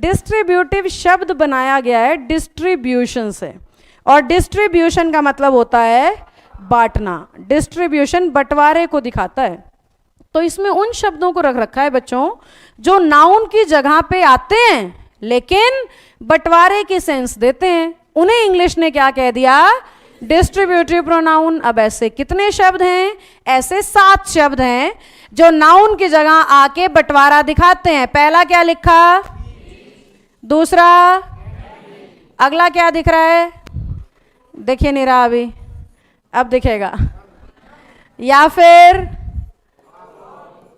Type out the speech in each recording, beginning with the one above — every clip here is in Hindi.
डिस्ट्रीब्यूटिव शब्द बनाया गया है डिस्ट्रीब्यूशन से, और डिस्ट्रीब्यूशन का मतलब होता है बांटना। डिस्ट्रीब्यूशन बंटवारे को दिखाता है। तो इसमें उन शब्दों को रख रखा है बच्चों जो नाउन की जगह पे आते हैं लेकिन बंटवारे की सेंस देते हैं, उन्हें इंग्लिश ने क्या कह दिया? Distributive pronoun. अब ऐसे कितने शब्द हैं? ऐसे 7 शब्द हैं जो नाउन की जगह आके बंटवारा दिखाते हैं। पहला क्या लिखा? दूसरा, अगला क्या दिख रहा है? देखिए नहीं रहा अभी, अब दिखेगा। या फिर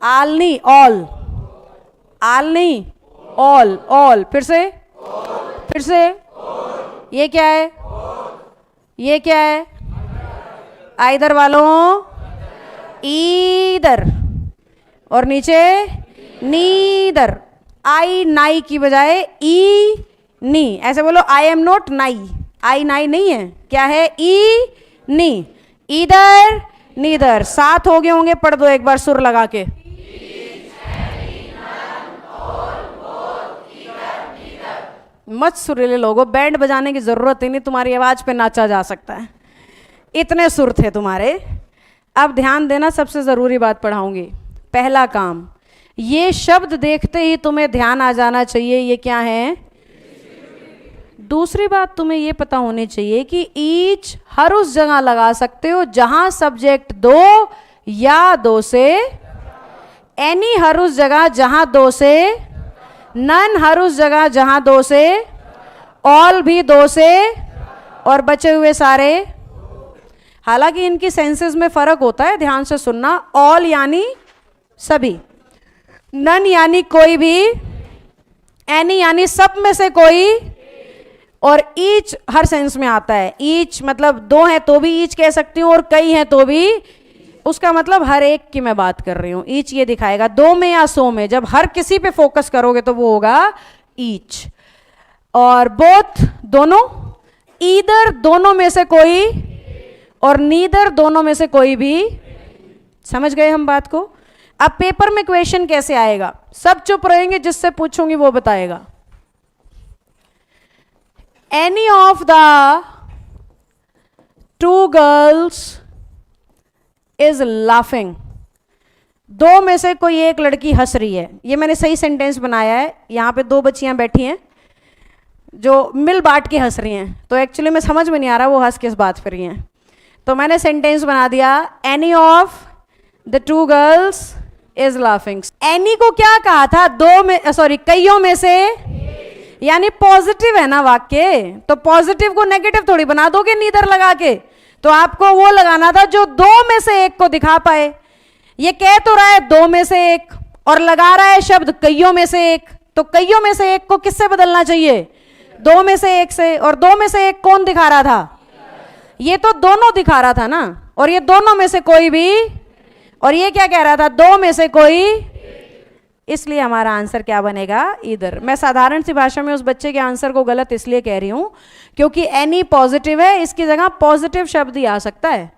आलनी, ऑल, आलनी, ऑल, ऑल, फिर से, फिर से, ये क्या है? ये क्या है? आइदर वालों, ईदर, और नीचे नीदर। आई नाई की बजाय ई नी, ऐसे बोलो आई एम नॉट नाई, आई नाई नहीं है, क्या है? ई नी, ईदर नीदर। 7 हो गए होंगे, पढ़ दो एक बार सुर लगा के। मत सुरीले लोगों, बैंड बजाने की जरूरत ही नहीं, तुम्हारी आवाज पे नाचा जा सकता है, इतने सुर थे तुम्हारे। अब ध्यान देना, सबसे जरूरी बात पढ़ाऊंगी। पहला काम, ये शब्द देखते ही तुम्हें ध्यान आ जाना चाहिए, ये क्या है? दूसरी बात तुम्हें ये पता होनी चाहिए कि ईच हर उस जगह लगा सकते हो जहां सब्जेक्ट 2 या 2 से, एनी हर उस जगह जहां 2 से, नन हर उस जगह जहां 2 से, ऑल भी 2 से, और बचे हुए सारे। हालांकि इनकी सेंसेस में फर्क होता है, ध्यान से सुनना। ऑल यानी सभी, नन यानी कोई भी, एनी यानी सब में से कोई, और ईच हर सेंस में आता है। ईच मतलब 2 हैं तो भी ईच कह सकती हूँ, और कई हैं तो भी, उसका मतलब हर एक की मैं बात कर रही हूँ। ईच ये दिखाएगा 2 में या 100 में, जब हर किसी पे फोकस करोगे तो वो होगा ईच। और बोथ दोनों, ईदर दोनों में से कोई, और नीदर दोनों में से कोई भी। समझ गए हम बात को? अब पेपर में क्वेश्चन कैसे आएगा? सब चुप रहेंगे, जिससे पूछूंगी वो बताएगा। Any of the 2 girls is laughing. 2 में से कोई एक लड़की हंस रही है। ये मैंने सही सेंटेंस बनाया है। यहां पे 2 बच्चियां बैठी हैं जो मिल बांट के हंस रही हैं, तो एक्चुअली में समझ में नहीं आ रहा वो हंस किस बात पर रही हैं, तो मैंने सेंटेंस बना दिया any of the 2 girls is laughing. Any को क्या कहा था? 2 में, सॉरी, कईयों में से, यानी पॉजिटिव है ना वाक्य, तो पॉजिटिव को नेगेटिव थोड़ी बना दोगे नीदर लगा के, तो आपको वो लगाना था जो 2 में से एक को दिखा पाए। ये कह तो रहा है 2 में से एक, और लगा रहा है शब्द कईयों में से एक, तो कईयों में से एक को किससे बदलना चाहिए? 2 में से एक से। और 2 में से एक कौन दिखा रहा था? ये तो दोनों दिखा रहा था ना, और ये दोनों में से कोई भी, और ये क्या कह रहा था? 2 में से कोई, इसलिए हमारा आंसर क्या बनेगा? इधर। मैं साधारण सी भाषा में उस बच्चे के आंसर को गलत इसलिए कह रही हूं क्योंकि एनी पॉजिटिव है, इसकी जगह पॉजिटिव शब्द ही आ सकता है,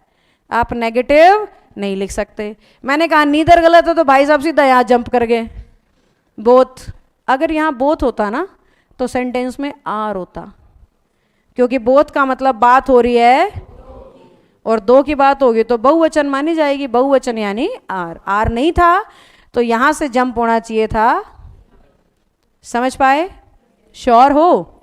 आप नेगेटिव नहीं लिख सकते। मैंने कहा नीदर गलत है तो भाई साहब सीधा यहां जंप कर गए। बोथ, अगर यहां बोथ होता ना तो सेंटेंस में आर होता, क्योंकि बोथ का मतलब बात हो रही है, और 2 की बात होगी तो बहुवचन मानी जाएगी, बहुवचन यानी आर। आर नहीं था तो यहां से जंप होना चाहिए था। समझ पाए? श्योर हो?